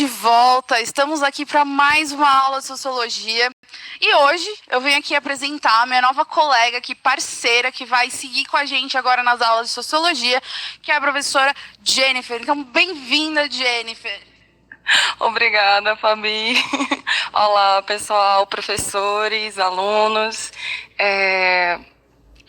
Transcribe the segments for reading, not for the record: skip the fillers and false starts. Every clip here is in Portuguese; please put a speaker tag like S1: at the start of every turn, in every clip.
S1: de volta, estamos aqui para mais uma aula de Sociologia. E hoje eu venho aqui apresentar a minha nova colega aqui, parceira, que vai seguir com a gente agora nas aulas de Sociologia, que é a professora Jennifer. Então, bem-vinda, Jennifer.
S2: Obrigada, Fabi. Olá, pessoal, professores, alunos.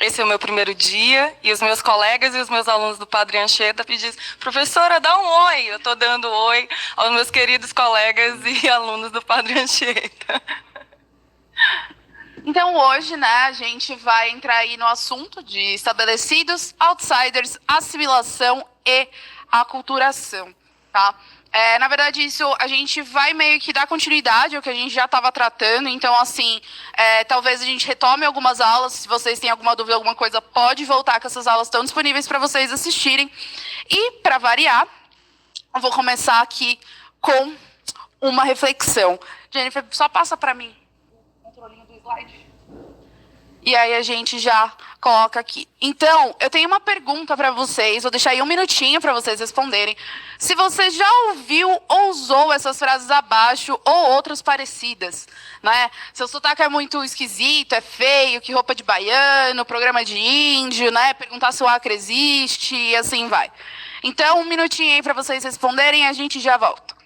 S2: Esse é o meu primeiro dia e os meus colegas e os meus alunos do Padre Anchieta pedem: professora, dá um oi. Eu estou dando oi aos meus queridos colegas e alunos do Padre Anchieta.
S1: Então, hoje, a gente vai entrar aí no assunto de estabelecidos, outsiders, assimilação e aculturação, tá? Na verdade, isso a gente vai meio que dar continuidade ao que a gente já estava tratando. Então, assim, talvez a gente retome algumas aulas. Se vocês têm alguma dúvida, alguma coisa, pode voltar, que essas aulas estão disponíveis para vocês assistirem. E, para variar, eu vou começar aqui com uma reflexão. Jennifer, só passa para mim o controlinho do slide. E aí a gente já coloca aqui. Então, eu tenho uma pergunta para vocês. Vou deixar aí um minutinho para vocês responderem. Se você já ouviu ou usou essas frases abaixo ou outras parecidas, né? Seu sotaque é muito esquisito, é feio, que roupa de baiano, programa de índio, né? Perguntar se o Acre existe e assim vai. Então, um minutinho aí para vocês responderem e a gente já volta.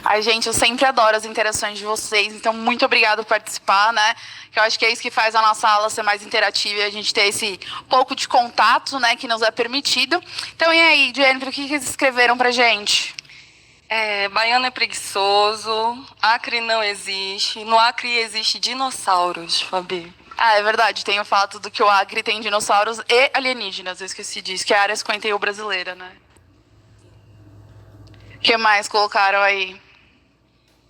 S1: Ai, gente, eu sempre adoro as interações de vocês, então muito obrigada por participar, né? Que eu acho que é isso que faz a nossa aula ser mais interativa e a gente ter esse pouco de contato, né, que nos é permitido. Então, e aí, Jennifer, o que eles escreveram pra gente?
S2: Baiano é preguiçoso, Acre não existe, no Acre existe dinossauros, Fabi.
S1: Ah, é verdade, tem o fato do que o Acre tem dinossauros e alienígenas, eu esqueci disso, que é a área 51 brasileira, né? O que mais colocaram aí?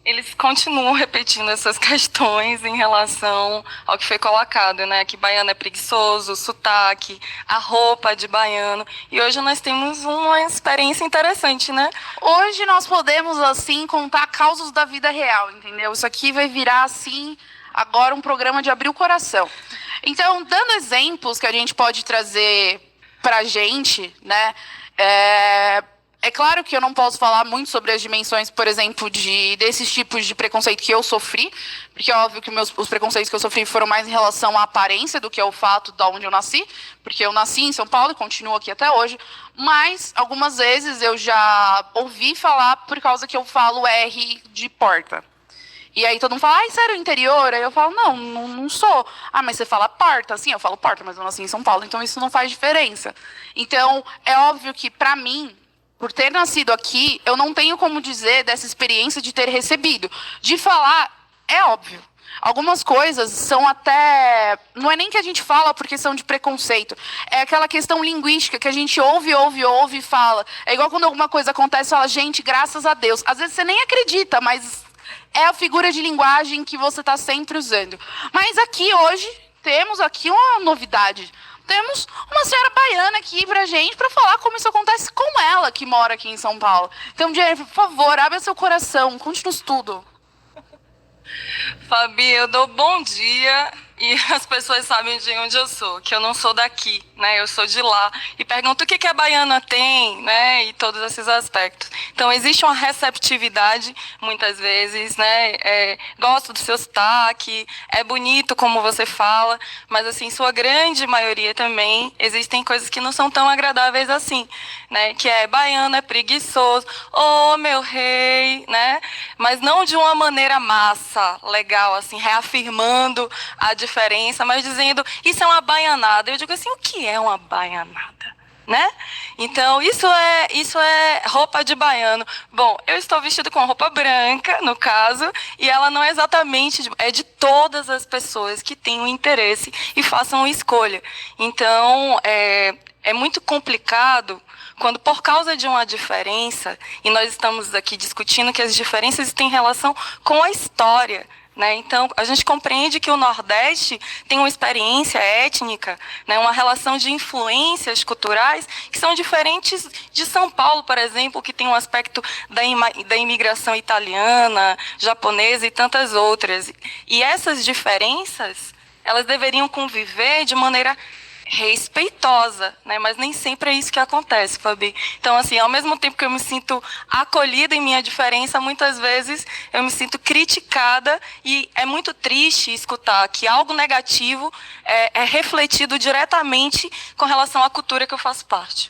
S2: Eles continuam repetindo essas questões em relação ao que foi colocado, né? Que baiano é preguiçoso, o sotaque, a roupa de baiano. E hoje nós temos uma experiência interessante, né?
S1: Hoje nós podemos, assim, contar causos da vida real, entendeu? Isso aqui vai virar, assim, agora um programa de abrir o coração. Então, dando exemplos que a gente pode trazer pra gente, né? É claro que eu não posso falar muito sobre as dimensões, por exemplo, desses tipos de preconceito que eu sofri, porque é óbvio que os preconceitos que eu sofri foram mais em relação à aparência do que ao fato de onde eu nasci, porque eu nasci em São Paulo e continuo aqui até hoje, mas algumas vezes eu já ouvi falar por causa que eu falo R de porta. E aí todo mundo fala, sério, interior? Aí eu falo, não sou. Ah, mas você fala porta? Sim, eu falo porta, mas eu nasci em São Paulo, então isso não faz diferença. Então, é óbvio que, para mim, por ter nascido aqui, eu não tenho como dizer dessa experiência de ter recebido. De falar, é óbvio. Algumas coisas são até... Não é nem que a gente fala por questão de preconceito. É aquela questão linguística que a gente ouve e fala. É igual quando alguma coisa acontece e fala, gente, graças a Deus. Às vezes você nem acredita, mas é a figura de linguagem que você está sempre usando. Mas aqui hoje, temos aqui uma novidade. temos uma senhora baiana aqui pra gente, pra falar como isso acontece com ela, que mora aqui em São Paulo. Então, Jennifer, por favor, abra seu coração, conte-nos tudo.
S2: Fabi, eu dou bom dia e as pessoas sabem de onde eu sou, que eu não sou daqui, né? Eu sou de lá. E pergunto o que a baiana tem, né? E todos esses aspectos. Então, existe uma receptividade, muitas vezes, né? Gosto do seu sotaque, é bonito como você fala, mas, assim, em sua grande maioria também, existem coisas que não são tão agradáveis assim, né? Que baiano é preguiçoso, ô, meu rei, né? Mas não de uma maneira massa, legal, assim, reafirmando a diferença, mas dizendo, isso é uma baianada. Eu digo assim, o que é uma baianada? Né? Então, isso é roupa de baiano. Bom, eu estou vestido com roupa branca, no caso, e ela não é exatamente, é de todas as pessoas que têm um interesse e façam uma escolha. Então, é muito complicado quando, por causa de uma diferença, e nós estamos aqui discutindo que as diferenças têm relação com a história, né? Então, a gente compreende que o Nordeste tem uma experiência étnica, né? Uma relação de influências culturais que são diferentes de São Paulo, por exemplo, que tem um aspecto da imigração italiana, japonesa e tantas outras. E essas diferenças, elas deveriam conviver de maneira respeitosa, né? Mas nem sempre é isso que acontece, Fabi. Então, assim, ao mesmo tempo que eu me sinto acolhida em minha diferença, muitas vezes eu me sinto criticada e é muito triste escutar que algo negativo é refletido diretamente com relação à cultura que eu faço parte.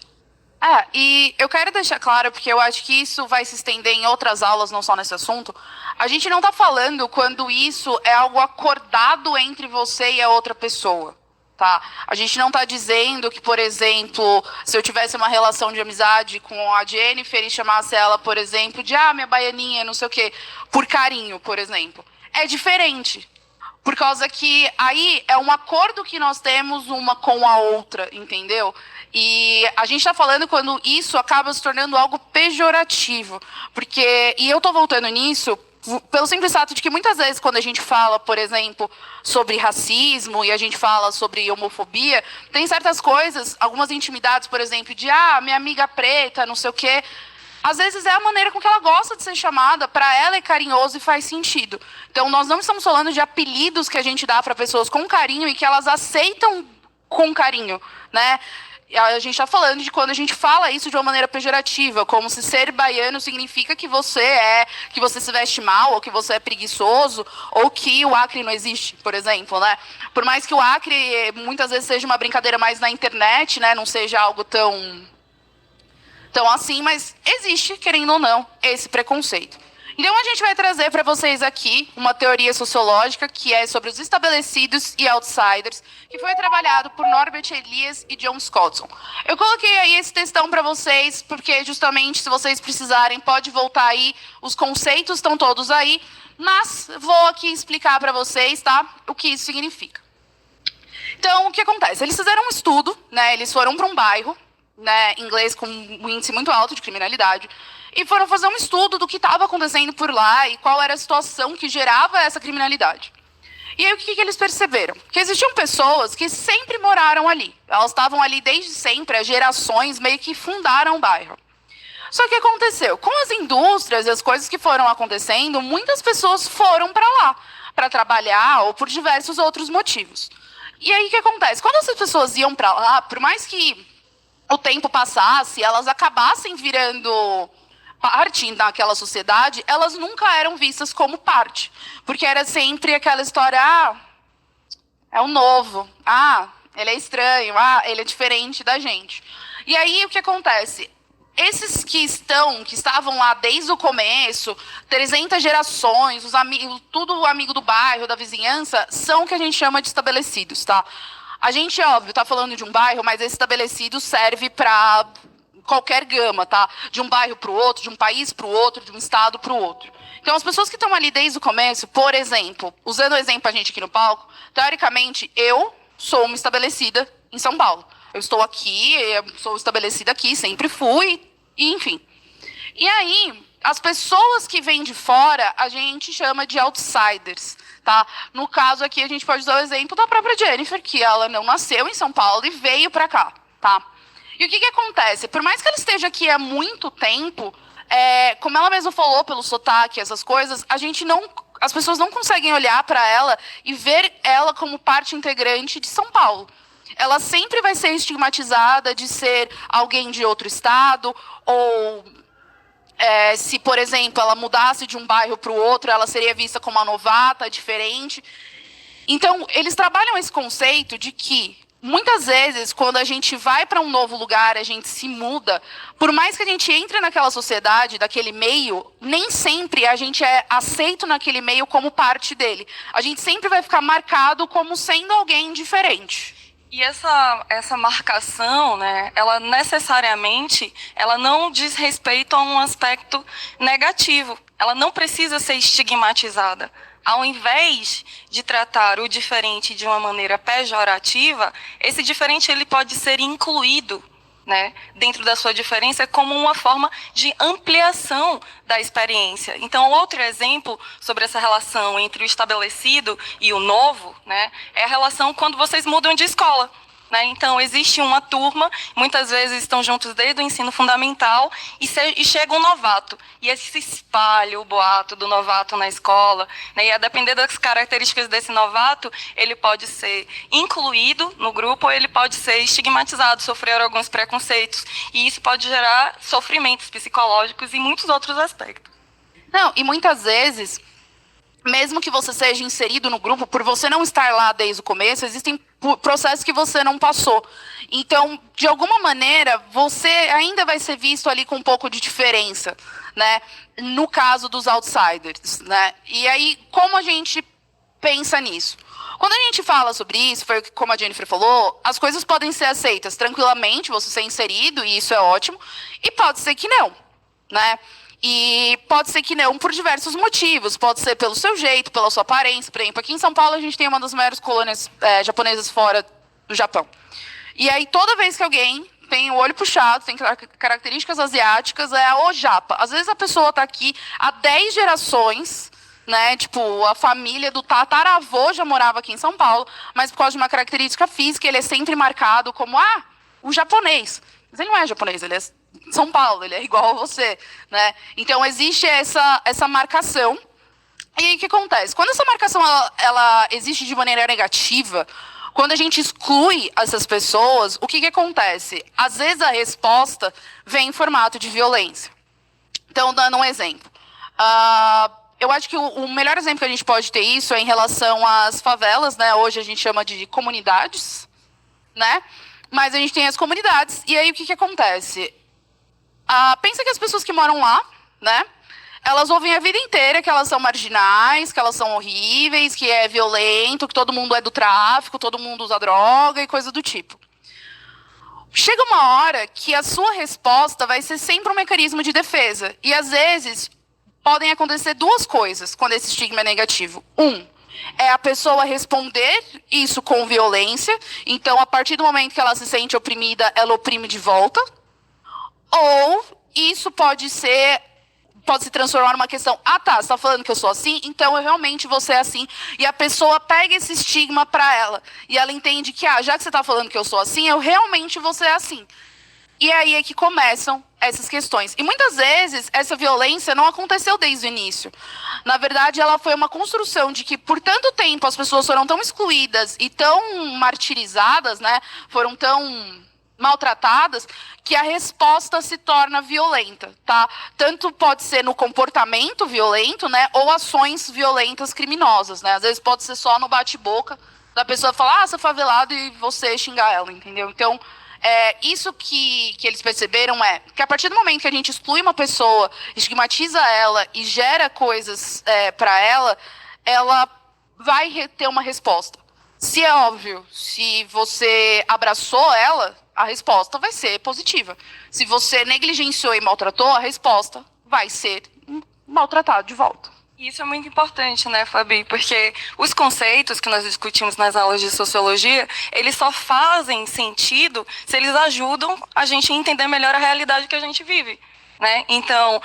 S1: E eu quero deixar claro, porque eu acho que isso vai se estender em outras aulas, não só nesse assunto. A gente não está falando quando isso é algo acordado entre você e a outra pessoa. Tá? A gente não está dizendo que, por exemplo, se eu tivesse uma relação de amizade com a Jennifer e chamasse ela, por exemplo, de minha baianinha, não sei o quê, por carinho, por exemplo. É diferente. Por causa que aí é um acordo que nós temos uma com a outra, entendeu? E a gente está falando quando isso acaba se tornando algo pejorativo. E eu estou voltando nisso pelo simples fato de que muitas vezes quando a gente fala, por exemplo, sobre racismo e a gente fala sobre homofobia, tem certas coisas, algumas intimidades, por exemplo, de minha amiga preta, não sei o quê. Às vezes é a maneira com que ela gosta de ser chamada, para ela é carinhoso e faz sentido. Então, nós não estamos falando de apelidos que a gente dá para pessoas com carinho e que elas aceitam com carinho, né? A gente está falando de quando a gente fala isso de uma maneira pejorativa, como se ser baiano significa que você se veste mal, ou que você é preguiçoso, ou que o Acre não existe, por exemplo, né? Por mais que o Acre muitas vezes seja uma brincadeira mais na internet, né? Não seja algo tão assim, mas existe, querendo ou não, esse preconceito. Então, a gente vai trazer para vocês aqui uma teoria sociológica que é sobre os estabelecidos e outsiders, que foi trabalhado por Norbert Elias e John Scottson. Eu coloquei aí esse textão para vocês, porque justamente, se vocês precisarem, pode voltar aí, os conceitos estão todos aí, mas vou aqui explicar para vocês, tá, o que isso significa. Então, o que acontece? Eles fizeram um estudo, né, eles foram para um bairro, né, inglês com um índice muito alto de criminalidade, e foram fazer um estudo do que estava acontecendo por lá e qual era a situação que gerava essa criminalidade. E aí, o que eles perceberam? Que existiam pessoas que sempre moraram ali. Elas estavam ali desde sempre, há gerações, meio que fundaram o bairro. Só que aconteceu? Com as indústrias e as coisas que foram acontecendo, muitas pessoas foram para lá, para trabalhar ou por diversos outros motivos. E aí, o que acontece? Quando essas pessoas iam para lá, por mais que o tempo passasse, elas acabassem virando parte daquela sociedade, elas nunca eram vistas como parte. Porque era sempre aquela história, é o novo, ele é estranho, ele é diferente da gente. E aí, o que acontece? Esses que estavam lá desde o começo, 300 gerações, os amigos, tudo amigo do bairro, da vizinhança, são o que a gente chama de estabelecidos, tá? A gente, óbvio, está falando de um bairro, mas esse estabelecido serve para qualquer gama, tá? De um bairro para o outro, de um país para o outro, de um estado para o outro. Então, as pessoas que estão ali desde o começo, por exemplo, usando o exemplo a gente aqui no palco, teoricamente, eu sou uma estabelecida em São Paulo. Eu estou aqui, eu sou estabelecida aqui, sempre fui, e enfim. E aí, as pessoas que vêm de fora, a gente chama de outsiders, tá? No caso aqui, a gente pode usar o exemplo da própria Jennifer, que ela não nasceu em São Paulo e veio para cá, tá? E o que acontece? Por mais que ela esteja aqui há muito tempo, como ela mesma falou, pelo sotaque, essas coisas, as pessoas não conseguem olhar para ela e ver ela como parte integrante de São Paulo. Ela sempre vai ser estigmatizada de ser alguém de outro estado, ou se, por exemplo, ela mudasse de um bairro para o outro, ela seria vista como uma novata, diferente. Então, eles trabalham esse conceito de que, muitas vezes, quando a gente vai para um novo lugar, a gente se muda, por mais que a gente entre naquela sociedade, daquele meio, nem sempre a gente é aceito naquele meio como parte dele. A gente sempre vai ficar marcado como sendo alguém diferente.
S2: E essa marcação, né, ela necessariamente, ela não diz respeito a um aspecto negativo. Ela não precisa ser estigmatizada. Ao invés de tratar o diferente de uma maneira pejorativa, esse diferente ele pode ser incluído, né, dentro da sua diferença como uma forma de ampliação da experiência. Então, outro exemplo sobre essa relação entre o estabelecido e o novo, né, é a relação quando vocês mudam de escola. Né? Então, existe uma turma, muitas vezes estão juntos desde o ensino fundamental, e chega um novato. E esse se espalha o boato do novato na escola. Né? E a depender das características desse novato, ele pode ser incluído no grupo ou ele pode ser estigmatizado, sofrer alguns preconceitos. E isso pode gerar sofrimentos psicológicos e muitos outros aspectos.
S1: Não, e muitas vezes, mesmo que você seja inserido no grupo, por você não estar lá desde o começo, existem processos que você não passou. Então, de alguma maneira, você ainda vai ser visto ali com um pouco de diferença, né? No caso dos outsiders, né? E aí, como a gente pensa nisso? Quando a gente fala sobre isso, foi como a Jennifer falou, as coisas podem ser aceitas tranquilamente, você ser inserido, e isso é ótimo, e pode ser que não, né? E pode ser que não por diversos motivos. Pode ser pelo seu jeito, pela sua aparência. Por exemplo, aqui em São Paulo a gente tem uma das maiores colônias japonesas fora do Japão. E aí toda vez que alguém tem o olho puxado, tem características asiáticas, é o japa. Às vezes a pessoa está aqui há 10 gerações, né? Tipo, a família do tataravô já morava aqui em São Paulo, mas por causa de uma característica física, ele é sempre marcado como, o japonês. Mas ele não é japonês, ele é São Paulo, ele é igual a você, né? Então, existe essa marcação. E aí, o que acontece? Quando essa marcação ela existe de maneira negativa, quando a gente exclui essas pessoas, o que acontece? Às vezes, a resposta vem em formato de violência. Então, dando um exemplo. Eu acho que o melhor exemplo que a gente pode ter isso é em relação às favelas, né? Hoje a gente chama de comunidades, né? Mas a gente tem as comunidades, e aí o que acontece? Pensa que as pessoas que moram lá, né? Elas ouvem a vida inteira que elas são marginais, que elas são horríveis, que é violento, que todo mundo é do tráfico, todo mundo usa droga e coisa do tipo. Chega uma hora que a sua resposta vai ser sempre um mecanismo de defesa. E, às vezes, podem acontecer duas coisas quando esse estigma é negativo. É a pessoa responder isso com violência. Então, a partir do momento que ela se sente oprimida, ela oprime de volta. Ou isso pode se transformar numa questão, você está falando que eu sou assim? Então eu realmente vou ser assim. E a pessoa pega esse estigma para ela. E ela entende que, já que você está falando que eu sou assim, eu realmente vou ser assim. E aí é que começam essas questões. E muitas vezes essa violência não aconteceu desde o início. Na verdade, ela foi uma construção de que por tanto tempo as pessoas foram tão excluídas e tão martirizadas, né? Foram tão maltratadas, que a resposta se torna violenta, tá? Tanto pode ser no comportamento violento, né? Ou ações violentas criminosas, né? Às vezes pode ser só no bate-boca da pessoa falar, você é favelado, e você xingar ela, entendeu? Então, isso que eles perceberam é que a partir do momento que a gente exclui uma pessoa, estigmatiza ela e gera coisas para ela vai ter uma resposta. Se é óbvio, se você abraçou ela, a resposta vai ser positiva. Se você negligenciou e maltratou, a resposta vai ser maltratado de volta.
S2: Isso é muito importante, né, Fabi? Porque os conceitos que nós discutimos nas aulas de sociologia, eles só fazem sentido se eles ajudam a gente a entender melhor a realidade que a gente vive. né? Então,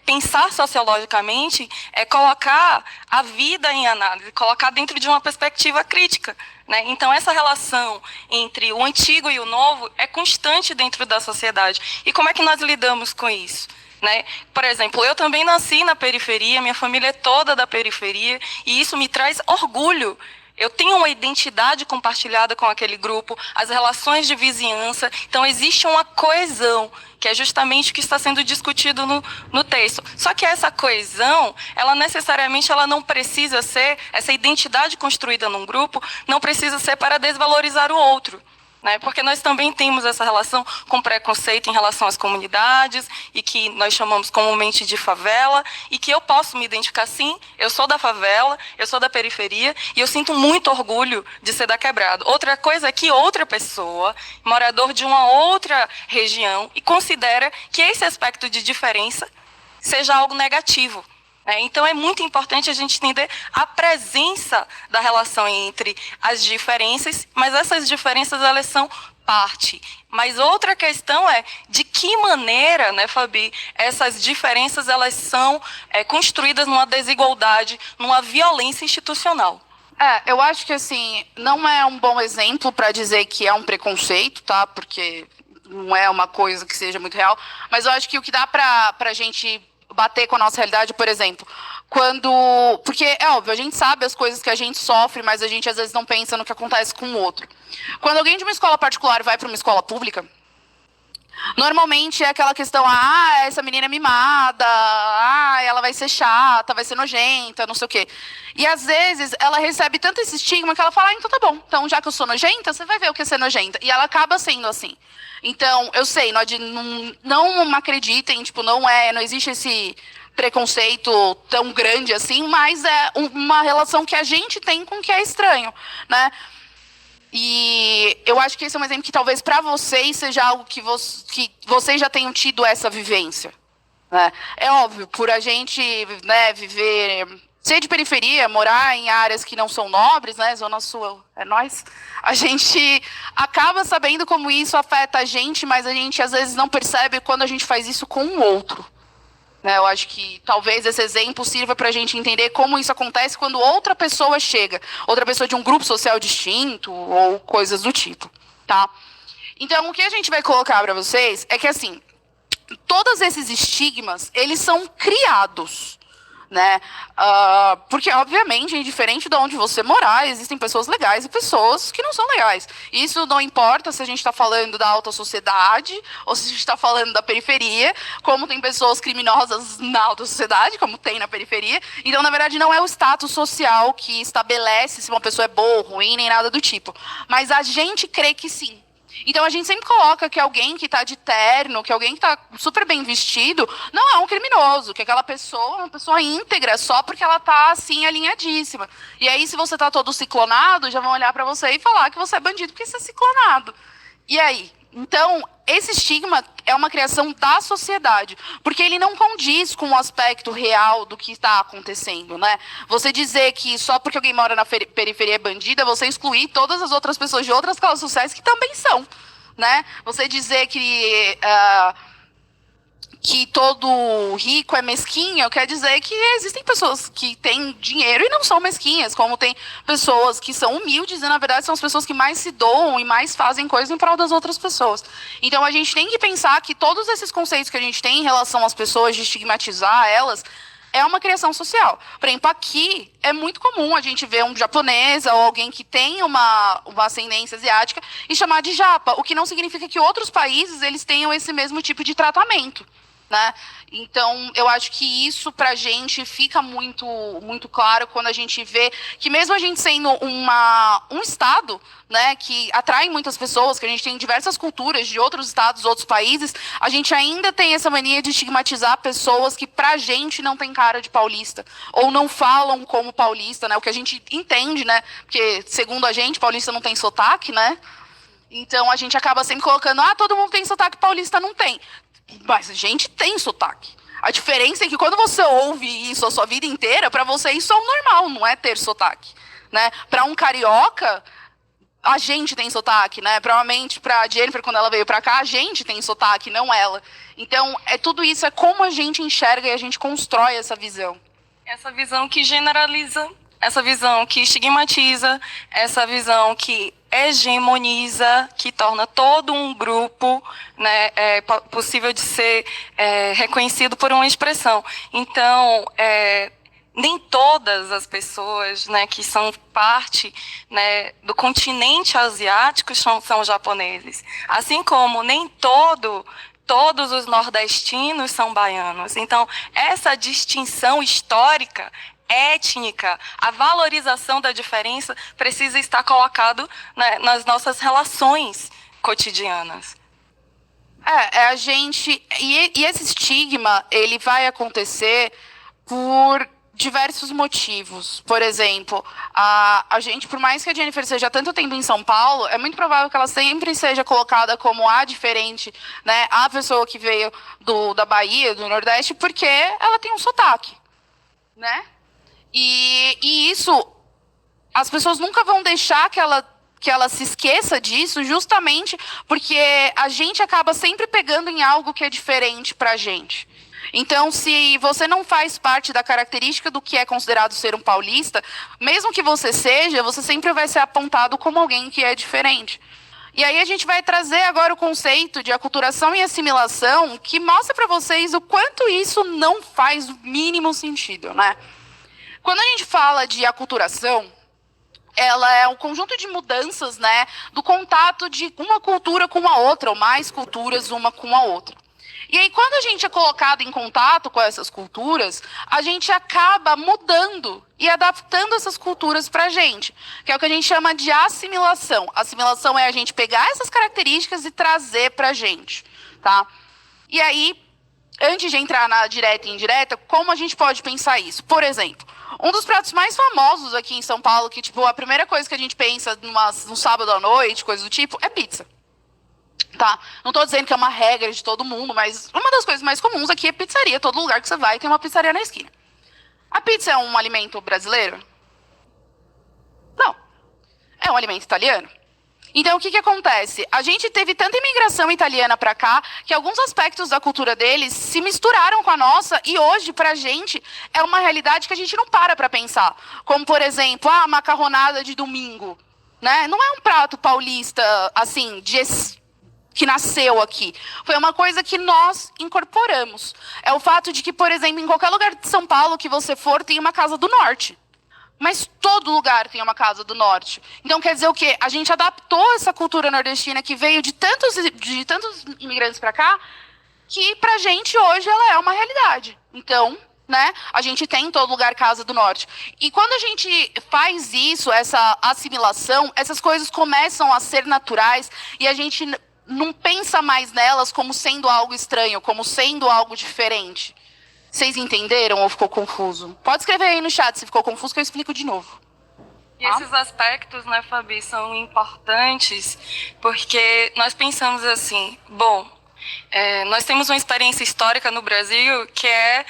S2: pensar sociologicamente é colocar a vida em análise, colocar dentro de uma perspectiva crítica, né? Então, essa relação entre o antigo e o novo é constante dentro da sociedade. E como é que nós lidamos com isso? Né? Por exemplo, eu também nasci na periferia, minha família é toda da periferia, e isso me traz orgulho. Eu tenho uma identidade compartilhada com aquele grupo, as relações de vizinhança, então existe uma coesão, que é justamente o que está sendo discutido no texto. Só que essa coesão, ela necessariamente ela não precisa ser, essa identidade construída num grupo, não precisa ser para desvalorizar o outro. Né? Porque nós também temos essa relação com preconceito em relação às comunidades, e que nós chamamos comumente de favela, e que eu posso me identificar, sim, eu sou da favela, eu sou da periferia, e eu sinto muito orgulho de ser da Quebrada. Outra coisa é que outra pessoa, morador de uma outra região, e considera que esse aspecto de diferença seja algo negativo. Então, é muito importante a gente entender a presença da relação entre as diferenças, mas essas diferenças, elas são parte. Mas outra questão é de que maneira, né, Fabi, essas diferenças elas são construídas numa desigualdade, numa violência institucional.
S1: Eu acho que, assim, não é um bom exemplo para dizer que é um preconceito, tá? Porque não é uma coisa que seja muito real. Mas eu acho que o que dá para a gente bater com a nossa realidade, por exemplo, porque é óbvio, a gente sabe as coisas que a gente sofre, mas a gente às vezes não pensa no que acontece com o outro. Quando alguém de uma escola particular vai para uma escola pública, normalmente é aquela questão, essa menina é mimada, ela vai ser chata, vai ser nojenta, não sei o quê. E às vezes ela recebe tanto esse estigma que ela fala, então tá bom, então já que eu sou nojenta, você vai ver o que é ser nojenta. E ela acaba sendo assim. Então, eu sei, não acreditem, tipo, não existe esse preconceito tão grande assim, mas é uma relação que a gente tem com o que é estranho, né? E eu acho que esse é um exemplo que talvez para vocês seja algo que vocês já tenham tido essa vivência, né? É óbvio, por a gente, né, ser de periferia, morar em áreas que não são nobres, né, Zona Sul é nós, a gente acaba sabendo como isso afeta a gente, mas a gente às vezes não percebe quando a gente faz isso com o outro. Eu acho que talvez esse exemplo sirva para a gente entender como isso acontece quando outra pessoa chega, outra pessoa de um grupo social distinto ou coisas do tipo, tá? Então, o que a gente vai colocar para vocês é que, assim, todos esses estigmas, eles são criados, né? Porque, obviamente, diferente de onde você morar, existem pessoas legais e pessoas que não são legais. Isso não importa se a gente está falando da alta sociedade ou se a gente está falando da periferia, como tem pessoas criminosas na alta sociedade, como tem na periferia. Então, na verdade, não é o status social que estabelece se uma pessoa é boa ou ruim, nem nada do tipo. Mas a gente crê que sim. Então, a gente sempre coloca que alguém que está de terno, que alguém que está super bem vestido, não é um criminoso, que aquela pessoa é uma pessoa íntegra, só porque ela está, assim, alinhadíssima. E aí, se você está todo ciclonado, já vão olhar para você e falar que você é bandido porque você é ciclonado. E aí? Então, esse estigma é uma criação da sociedade, porque ele não condiz com o aspecto real do que está acontecendo, né? Você dizer que só porque alguém mora na periferia é bandida, você excluir todas as outras pessoas de outras classes sociais que também são, né? Você dizer que todo rico é mesquinho, quer dizer que existem pessoas que têm dinheiro e não são mesquinhas, como tem pessoas que são humildes e, na verdade, são as pessoas que mais se doam e mais fazem coisas em prol das outras pessoas. Então, a gente tem que pensar que todos esses conceitos que a gente tem em relação às pessoas, de estigmatizar elas, é uma criação social. Por exemplo, aqui é muito comum a gente ver um japonês ou alguém que tem uma ascendência asiática e chamar de japa, o que não significa que outros países eles tenham esse mesmo tipo de tratamento, né? Então, eu acho que isso pra gente fica muito, muito claro quando a gente vê que mesmo a gente sendo um estado, né, que atrai muitas pessoas, que a gente tem diversas culturas de outros estados, outros países, a gente ainda tem essa mania de estigmatizar pessoas que pra gente não tem cara de paulista, ou não falam como paulista, né? O que a gente entende, né? Porque, segundo a gente, paulista não tem sotaque, né? Então, a gente acaba sempre colocando, todo mundo tem sotaque, paulista não tem. Mas a gente tem sotaque. A diferença é que quando você ouve isso a sua vida inteira, para você isso é o normal, não é ter sotaque, né? Para um carioca, a gente tem sotaque, né? Provavelmente para a Jennifer, quando ela veio para cá, a gente tem sotaque, não ela. Então, tudo isso é como a gente enxerga e a gente constrói essa visão.
S2: Essa visão que generaliza, essa visão que estigmatiza, essa visão que hegemoniza, que torna todo um grupo, né, possível de ser reconhecido por uma expressão. Então, nem todas as pessoas, né, que são parte, né, do continente asiático são japoneses. Assim como nem todos os nordestinos são baianos. Então, essa distinção histórica, étnica, a valorização da diferença precisa estar colocado, né, nas nossas relações cotidianas.
S1: A gente... E esse estigma, ele vai acontecer por diversos motivos. Por exemplo, a gente, por mais que a Jennifer seja há tanto tempo em São Paulo, é muito provável que ela sempre seja colocada como a diferente, né? A pessoa que veio da Bahia, do Nordeste, porque ela tem um sotaque, né? E isso, as pessoas nunca vão deixar que ela se esqueça disso, justamente porque a gente acaba sempre pegando em algo que é diferente pra gente. Então, se você não faz parte da característica do que é considerado ser um paulista, mesmo que você seja, você sempre vai ser apontado como alguém que é diferente. E aí a gente vai trazer agora o conceito de aculturação e assimilação, que mostra para vocês o quanto isso não faz o mínimo sentido, né? Quando a gente fala de aculturação, ela é um conjunto de mudanças, né, do contato de uma cultura com a outra, ou mais culturas uma com a outra. E aí, quando a gente é colocado em contato com essas culturas, a gente acaba mudando e adaptando essas culturas para a gente, que é o que a gente chama de assimilação. Assimilação é a gente pegar essas características e trazer para a gente, tá? E aí, antes de entrar na direta e indireta, como a gente pode pensar isso? Por exemplo, um dos pratos mais famosos aqui em São Paulo, que tipo a primeira coisa que a gente pensa no sábado à noite, coisa do tipo, é pizza. Tá? Não estou dizendo que é uma regra de todo mundo, mas uma das coisas mais comuns aqui é pizzaria. Todo lugar que você vai tem uma pizzaria na esquina. A pizza é um alimento brasileiro? Não. É um alimento italiano. Então, o que acontece? A gente teve tanta imigração italiana para cá que alguns aspectos da cultura deles se misturaram com a nossa e hoje, para a gente, é uma realidade que a gente não para pensar. Como, por exemplo, a macarronada de domingo. Né? Não é um prato paulista, assim, que nasceu aqui. Foi uma coisa que nós incorporamos. É o fato de que, por exemplo, em qualquer lugar de São Paulo que você for, tem uma casa do norte. Mas todo lugar tem uma casa do norte. Então, quer dizer o quê? A gente adaptou essa cultura nordestina que veio de tantos imigrantes para cá, que pra gente hoje ela é uma realidade. Então, né, a gente tem em todo lugar casa do norte. E quando a gente faz isso, essa assimilação, essas coisas começam a ser naturais e a gente não pensa mais nelas como sendo algo estranho, como sendo algo diferente. Vocês entenderam ou ficou confuso? Pode escrever aí no chat se ficou confuso que eu explico de novo.
S2: E esses aspectos, né, Fabi, são importantes porque nós pensamos assim, bom, nós temos uma experiência histórica no Brasil que é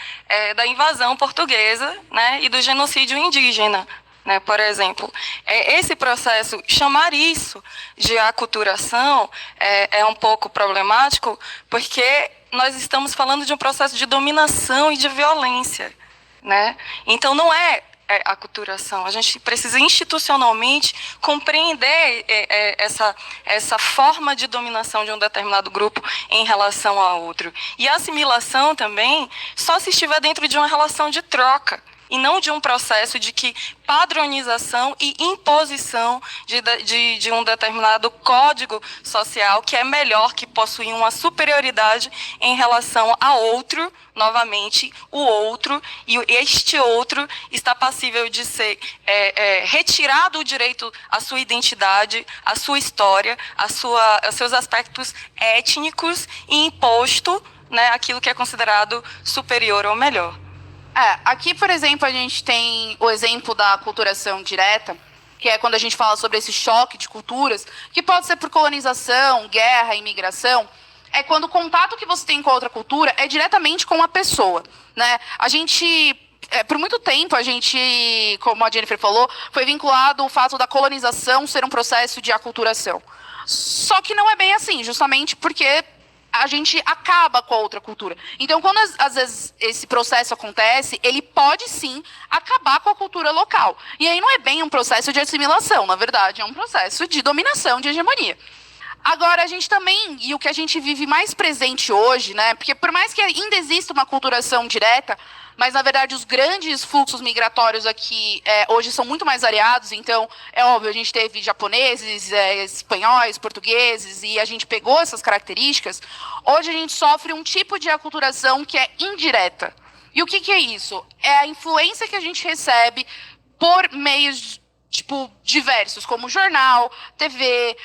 S2: da invasão portuguesa, né, e do genocídio indígena. Né, por exemplo, esse processo, chamar isso de aculturação é um pouco problemático, porque nós estamos falando de um processo de dominação e de violência. Né? Então, não é aculturação. A gente precisa institucionalmente compreender essa forma de dominação de um determinado grupo em relação a outro. E a assimilação também só se estiver dentro de uma relação de troca. E não de um processo de padronização e imposição de um determinado código social que é melhor, que possui uma superioridade em relação a outro, novamente, o outro, e este outro está passível de ser retirado o direito à sua identidade, à sua história, aos seus aspectos étnicos e imposto, né, aquilo que é considerado superior ou melhor.
S1: Aqui, por exemplo, a gente tem o exemplo da aculturação direta, que é quando a gente fala sobre esse choque de culturas, que pode ser por colonização, guerra, imigração. É quando o contato que você tem com a outra cultura é diretamente com a pessoa. Né? A gente por muito tempo a gente, como a Jennifer falou, foi vinculado o fato da colonização ser um processo de aculturação. Só que não é bem assim, justamente porque a gente acaba com a outra cultura. Então, quando às vezes esse processo acontece, ele pode sim acabar com a cultura local. E aí não é bem um processo de assimilação, na verdade, é um processo de dominação, de hegemonia. Agora, a gente também, e o que a gente vive mais presente hoje, né? Porque por mais que ainda exista uma aculturação direta, mas, na verdade, os grandes fluxos migratórios aqui hoje são muito mais variados. Então, é óbvio, a gente teve japoneses, espanhóis, portugueses, e a gente pegou essas características. Hoje, a gente sofre um tipo de aculturação que é indireta. E o que é isso? É a influência que a gente recebe por meios, diversos, como jornal, TV,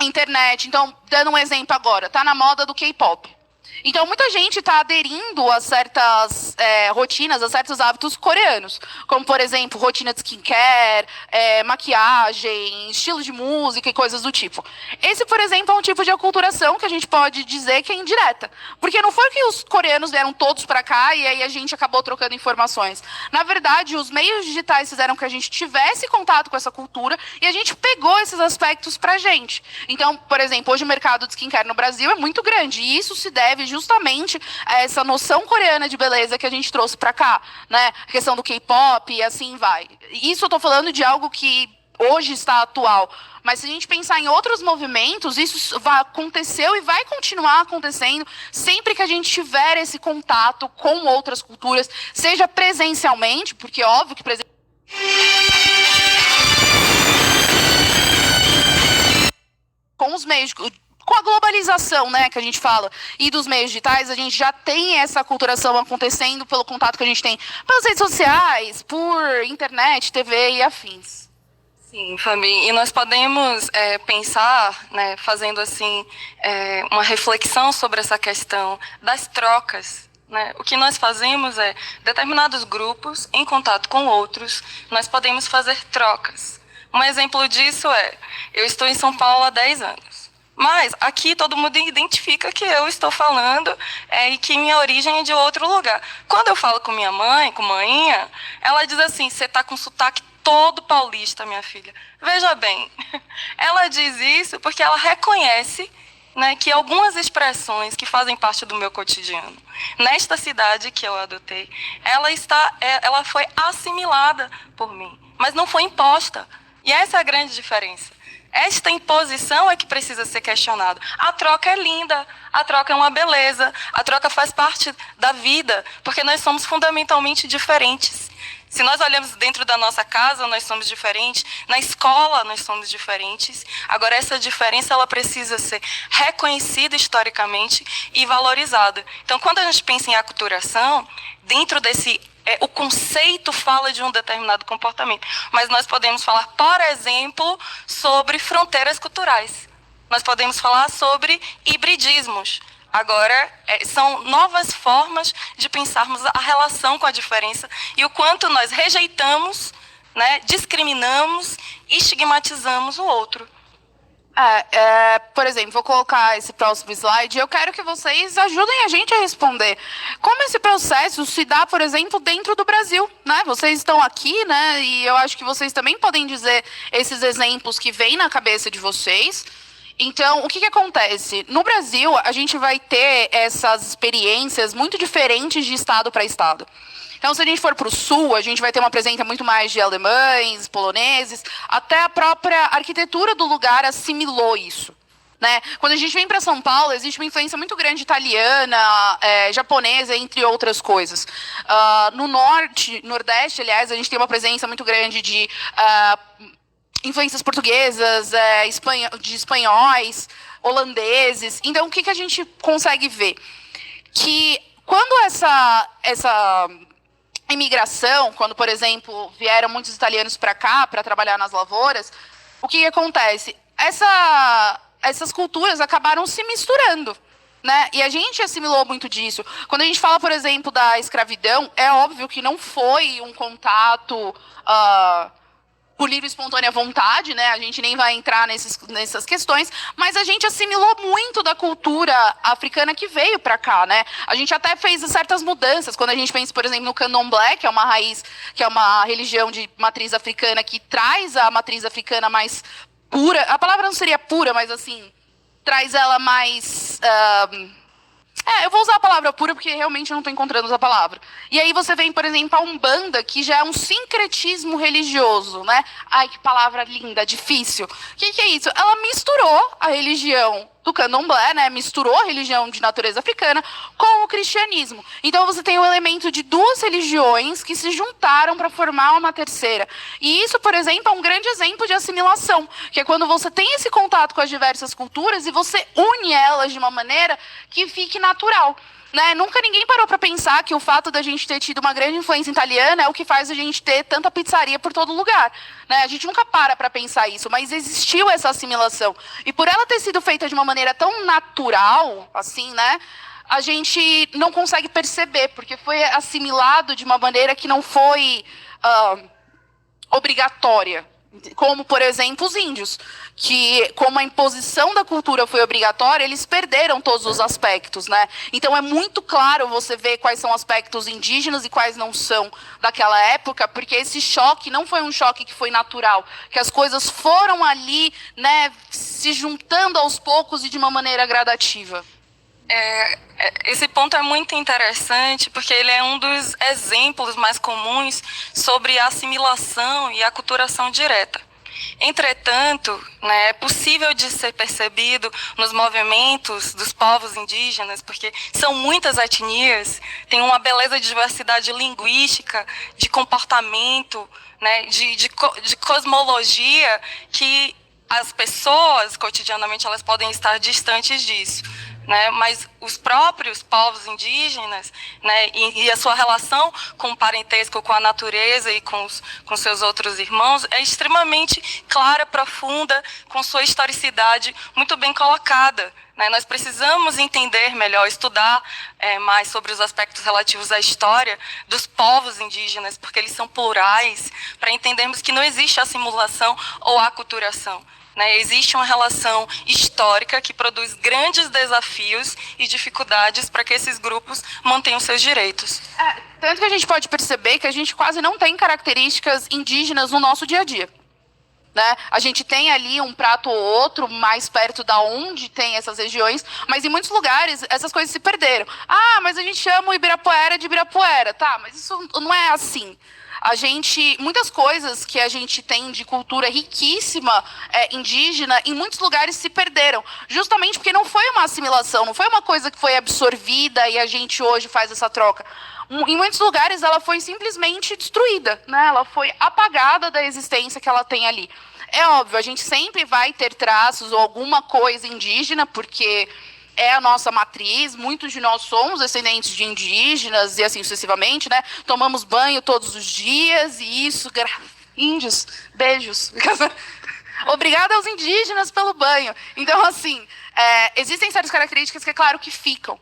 S1: internet. Então, dando um exemplo agora, está na moda do K-pop. Então, muita gente está aderindo a certas rotinas, a certos hábitos coreanos. Como, por exemplo, rotina de skincare, maquiagem, estilo de música e coisas do tipo. Esse, por exemplo, é um tipo de aculturação que a gente pode dizer que é indireta. Porque não foi que os coreanos vieram todos para cá e aí a gente acabou trocando informações. Na verdade, os meios digitais fizeram que a gente tivesse contato com essa cultura e a gente pegou esses aspectos para a gente. Então, por exemplo, hoje o mercado de skincare no Brasil é muito grande e isso se deve justamente a essa noção coreana de beleza que a gente trouxe para cá, né? A questão do K-pop e assim vai. Isso eu estou falando de algo que hoje está atual. Mas se a gente pensar em outros movimentos, isso aconteceu e vai continuar acontecendo sempre que a gente tiver esse contato com outras culturas, seja presencialmente, porque é óbvio que com os meios, com a globalização, né, que a gente fala, e dos meios digitais, a gente já tem essa aculturação acontecendo pelo contato que a gente tem pelas redes sociais, por internet, TV e afins.
S2: Sim, Fabi, e nós podemos pensar, né, fazendo assim uma reflexão sobre essa questão das trocas. Né? O que nós fazemos é, determinados grupos, em contato com outros, nós podemos fazer trocas. Um exemplo disso é, eu estou em São Paulo há 10 anos. Mas aqui todo mundo identifica que eu estou falando e que minha origem é de outro lugar. Quando eu falo com minha mãe, com manhinha, ela diz assim, você está com sotaque todo paulista, minha filha. Veja bem, ela diz isso porque ela reconhece, né, que algumas expressões que fazem parte do meu cotidiano, nesta cidade que eu adotei, ela foi assimilada por mim, mas não foi imposta. E essa é a grande diferença. Esta imposição é que precisa ser questionada. A troca é linda, a troca é uma beleza, a troca faz parte da vida, porque nós somos fundamentalmente diferentes. Se nós olhamos dentro da nossa casa, nós somos diferentes, na escola nós somos diferentes. Agora, essa diferença ela precisa ser reconhecida historicamente e valorizada. Então, quando a gente pensa em aculturação, dentro desse o conceito fala de um determinado comportamento, mas nós podemos falar, por exemplo, sobre fronteiras culturais. Nós podemos falar sobre hibridismos. Agora, são novas formas de pensarmos a relação com a diferença e o quanto nós rejeitamos, né, discriminamos e estigmatizamos o outro.
S1: Por exemplo, vou colocar esse próximo slide. Eu quero que vocês ajudem a gente a responder. Como esse processo se dá, por exemplo, dentro do Brasil, né? Vocês estão aqui, né? E eu acho que vocês também podem dizer esses exemplos que vêm na cabeça de vocês. Então, o que acontece? No Brasil, a gente vai ter essas experiências muito diferentes de estado para estado. Então, se a gente for para o sul, a gente vai ter uma presença muito mais de alemães, poloneses, até a própria arquitetura do lugar assimilou isso. Né? Quando a gente vem para São Paulo, existe uma influência muito grande italiana, japonesa, entre outras coisas. No norte, nordeste, aliás, a gente tem uma presença muito grande de influências portuguesas, de espanhóis, holandeses. Então, o que a gente consegue ver? Que quando essa imigração, quando, por exemplo, vieram muitos italianos para cá para trabalhar nas lavouras, o que acontece? Essas culturas acabaram se misturando, né? E a gente assimilou muito disso. Quando a gente fala, por exemplo, da escravidão, é óbvio que não foi um contato por livre e espontânea vontade, né? A gente nem vai entrar nessas questões, mas a gente assimilou muito da cultura africana que veio para cá, né? A gente até fez certas mudanças, quando a gente pensa, por exemplo, no candomblé, que é uma raiz, que é uma religião de matriz africana, que traz a matriz africana mais pura, a palavra não seria pura, mas assim, traz ela mais... eu vou usar a palavra pura porque realmente eu não estou encontrando essa palavra. E aí você vem, por exemplo, a Umbanda, que já é um sincretismo religioso, né? Ai, que palavra linda, difícil. O que é isso? Ela misturou a religião do candomblé, né? Misturou a religião de natureza africana com o cristianismo. Então você tem o elemento de duas religiões que se juntaram para formar uma terceira. E isso, por exemplo, é um grande exemplo de assimilação, que é quando você tem esse contato com as diversas culturas e você une elas de uma maneira que fique natural. Né? Nunca ninguém parou para pensar que o fato da gente ter tido uma grande influência italiana é o que faz a gente ter tanta pizzaria por todo lugar. Né? A gente nunca para pensar isso, mas existiu essa assimilação. E por ela ter sido feita de uma maneira tão natural, assim, né? A gente não consegue perceber, porque foi assimilado de uma maneira que não foi obrigatória. Como, por exemplo, os índios, que, como a imposição da cultura foi obrigatória, eles perderam todos os aspectos, né? Então, é muito claro você ver quais são aspectos indígenas e quais não são daquela época, porque esse choque não foi um choque que foi natural, que as coisas foram ali, né, se juntando aos poucos e de uma maneira gradativa.
S2: Esse ponto é muito interessante, porque ele é um dos exemplos mais comuns sobre a assimilação e a aculturação direta. Entretanto, né, é possível de ser percebido nos movimentos dos povos indígenas, porque são muitas etnias, tem uma beleza de diversidade linguística, de comportamento, né, de cosmologia, que as pessoas, cotidianamente, elas podem estar distantes disso. Né, mas os próprios povos indígenas, né, e a sua relação com o parentesco, com a natureza e com seus outros irmãos é extremamente clara, profunda, com sua historicidade muito bem colocada. Né. Nós precisamos entender melhor, estudar mais sobre os aspectos relativos à história dos povos indígenas, porque eles são plurais, para entendermos que não existe assimilação ou aculturação. Né, existe uma relação histórica que produz grandes desafios e dificuldades para que esses grupos mantenham seus direitos.
S1: Tanto que a gente pode perceber que a gente quase não tem características indígenas no nosso dia a dia. Né? A gente tem ali um prato ou outro mais perto da onde tem essas regiões, mas em muitos lugares essas coisas se perderam. Mas a gente chama o Ibirapuera de Ibirapuera. Tá, mas isso não é assim. Muitas coisas que a gente tem de cultura riquíssima indígena, em muitos lugares se perderam, justamente porque não foi uma assimilação, não foi uma coisa que foi absorvida e a gente hoje faz essa troca. Em muitos lugares ela foi simplesmente destruída, né? Ela foi apagada da existência que ela tem ali. É óbvio, a gente sempre vai ter traços ou alguma coisa indígena, porque é a nossa matriz, muitos de nós somos descendentes de indígenas e assim sucessivamente, né? Tomamos banho todos os dias e isso... Índios, beijos. Obrigada aos indígenas pelo banho. Então, assim, existem certas características que é claro que ficam,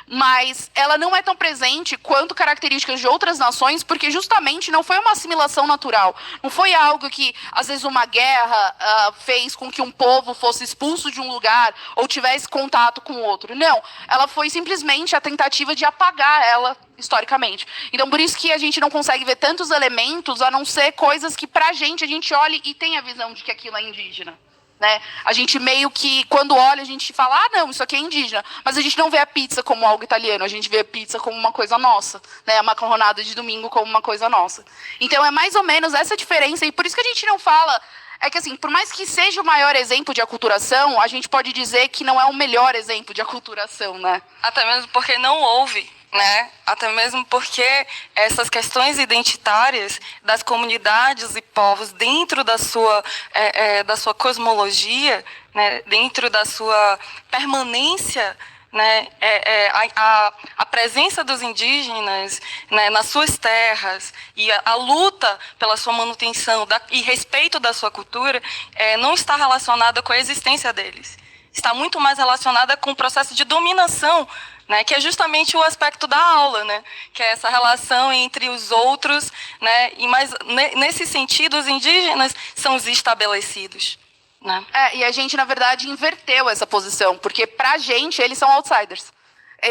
S1: mas ela não é tão presente quanto características de outras nações, porque justamente não foi uma assimilação natural. Não foi algo que, às vezes, uma guerra fez com que um povo fosse expulso de um lugar ou tivesse contato com o outro. Não, ela foi simplesmente a tentativa de apagar ela historicamente. Então, por isso que a gente não consegue ver tantos elementos, a não ser coisas que, pra gente, a gente olha e tem a visão de que aquilo é indígena. Né? A gente meio que, quando olha, a gente fala, não, isso aqui é indígena. Mas a gente não vê a pizza como algo italiano, a gente vê a pizza como uma coisa nossa, né? A macarronada de domingo como uma coisa nossa. Então é mais ou menos essa diferença, e por isso que a gente não fala... É que assim, por mais que seja o maior exemplo de aculturação, a gente pode dizer que não é o melhor exemplo de aculturação, né?
S2: Até mesmo porque não houve, né? Até mesmo porque essas questões identitárias das comunidades e povos dentro da sua cosmologia, né? Dentro da sua permanência, né? A presença dos indígenas, né, nas suas terras e a luta pela sua manutenção e respeito da sua cultura não está relacionada com a existência deles. está muito mais relacionada com o processo de dominação, né, que é justamente o aspecto da aula, né, que é essa relação entre os outros, né, e mais nesse sentido os indígenas são os estabelecidos, né?
S1: E a gente, na verdade, inverteu essa posição, porque pra gente eles são outsiders.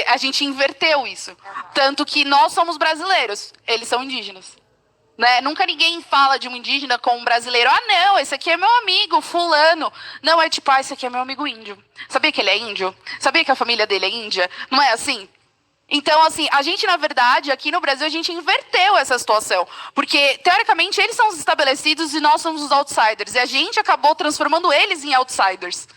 S1: A gente inverteu isso. Tanto que nós somos brasileiros, eles são indígenas. Né? Nunca ninguém fala de um indígena com um brasileiro. Ah, não, esse aqui é meu amigo, fulano. Não, é tipo, esse aqui é meu amigo índio. Sabia que ele é índio? Sabia que a família dele é índia? Não é assim? Então, assim, a gente, na verdade, aqui no Brasil, a gente inverteu essa situação. Porque, teoricamente, eles são os estabelecidos e nós somos os outsiders. E a gente acabou transformando eles em outsiders.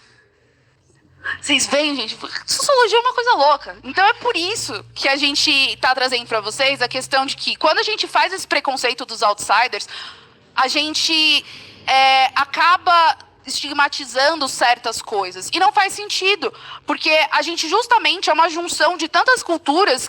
S1: Vocês veem, gente, sociologia é uma coisa louca. Então é por isso que a gente está trazendo para vocês a questão de que quando a gente faz esse preconceito dos outsiders, a gente acaba estigmatizando certas coisas. E não faz sentido, porque a gente justamente é uma junção de tantas culturas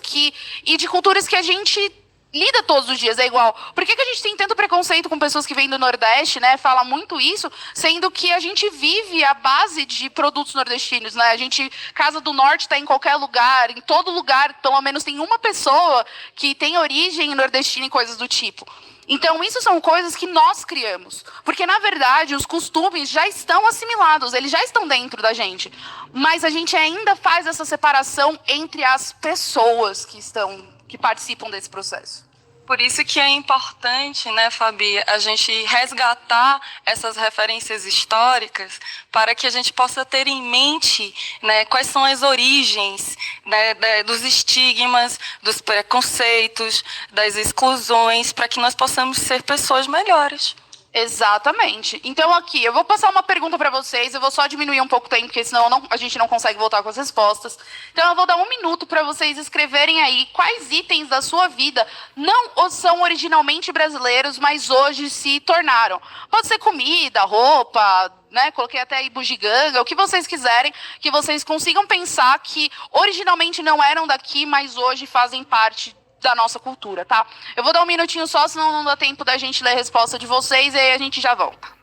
S1: e de culturas que a gente lida todos os dias, é igual. Por que a gente tem tanto preconceito com pessoas que vêm do Nordeste, né? Fala muito isso, sendo que a gente vive a base de produtos nordestinos, né? A gente, Casa do Norte está em qualquer lugar, em todo lugar, pelo menos tem uma pessoa que tem origem nordestina e coisas do tipo. Então, isso são coisas que nós criamos. Porque, na verdade, os costumes já estão assimilados, eles já estão dentro da gente. Mas a gente ainda faz essa separação entre as pessoas que participam desse processo.
S2: Por isso que é importante, né, Fabi, a gente resgatar essas referências históricas para que a gente possa ter em mente, né, quais são as origens, né, dos estigmas, dos preconceitos, das exclusões, para que nós possamos ser pessoas melhores.
S1: Exatamente. Então, aqui, eu vou passar uma pergunta para vocês, eu vou só diminuir um pouco o tempo, porque senão a gente não consegue voltar com as respostas. Então, eu vou dar 1 minuto para vocês escreverem aí quais itens da sua vida não são originalmente brasileiros, mas hoje se tornaram. Pode ser comida, roupa, né? Coloquei até aí bugiganga, o que vocês quiserem, que vocês consigam pensar que originalmente não eram daqui, mas hoje fazem parte da nossa cultura, tá? Eu vou dar 1 minutinho só, senão não dá tempo da gente ler a resposta de vocês e aí a gente já volta.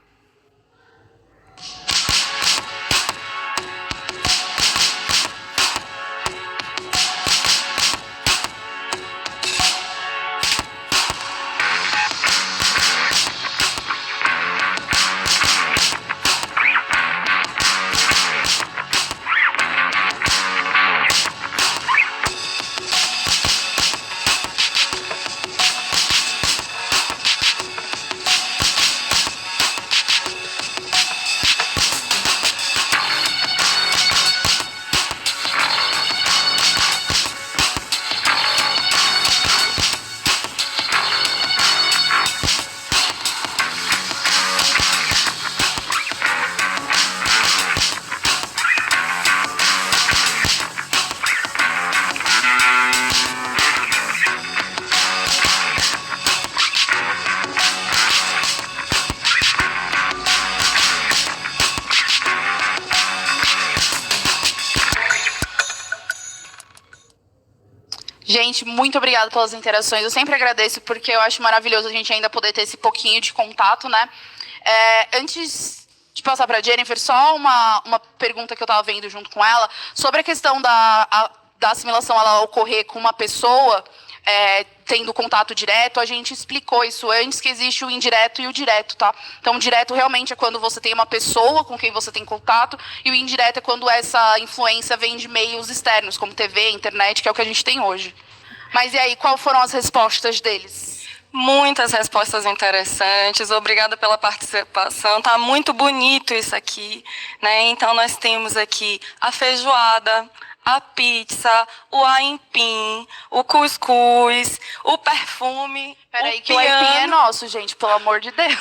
S1: Gente, muito obrigada pelas interações. Eu sempre agradeço, porque eu acho maravilhoso a gente ainda poder ter esse pouquinho de contato, né? Antes de passar para a Jennifer, só uma pergunta que eu estava vendo junto com ela, sobre a questão da assimilação ela ocorrer com uma pessoa tendo contato direto. A gente explicou isso antes, que existe o indireto e o direto, tá? Então, o direto realmente é quando você tem uma pessoa com quem você tem contato, e o indireto é quando essa influência vem de meios externos, como TV, internet, que é o que a gente tem hoje. Mas e aí, quais foram as respostas deles?
S2: Muitas respostas interessantes, obrigada pela participação, tá muito bonito isso aqui, né? Então, nós temos aqui a feijoada, a pizza, o aipim, o cuscuz, o perfume.
S1: Peraí, que o aipim é nosso, gente, pelo amor de Deus.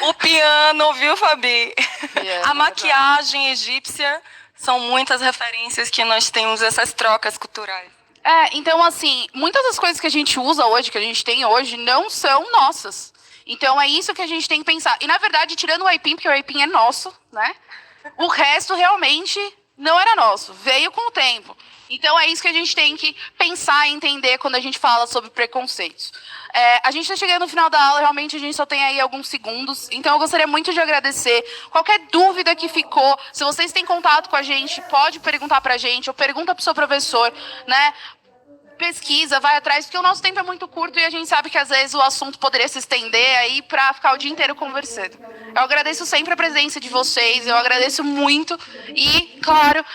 S2: O piano, viu, Fabi?
S1: Piano,
S2: a maquiagem egípcia, são muitas referências que nós temos, essas trocas culturais.
S1: Então, assim, muitas das coisas que a gente usa hoje, que a gente tem hoje, não são nossas. Então, é isso que a gente tem que pensar. E, na verdade, tirando o aipim, porque o aipim é nosso, né? O resto, realmente, não era nosso, veio com o tempo. Então é isso que a gente tem que pensar e entender quando a gente fala sobre preconceitos. A gente está chegando no final da aula, realmente a gente só tem aí alguns segundos, então eu gostaria muito de agradecer. Qualquer dúvida que ficou, se vocês têm contato com a gente, pode perguntar para a gente, ou pergunta para o seu professor, né? Pesquisa, vai atrás, porque o nosso tempo é muito curto e a gente sabe que às vezes o assunto poderia se estender aí para ficar o dia inteiro conversando. Eu agradeço sempre a presença de vocês, eu agradeço muito e, claro,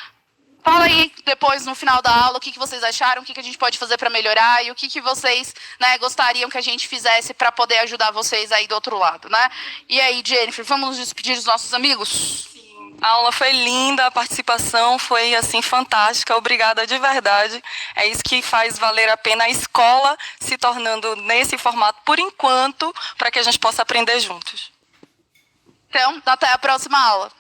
S1: fala aí depois, no final da aula, o que vocês acharam, o que a gente pode fazer para melhorar e o que vocês, né, gostariam que a gente fizesse para poder ajudar vocês aí do outro lado, né? E aí, Jennifer, vamos nos despedir dos nossos amigos?
S2: A aula foi linda, a participação foi assim fantástica, obrigada de verdade. É isso que faz valer a pena a escola se tornando nesse formato por enquanto, para que a gente possa aprender juntos.
S1: Então, até a próxima aula.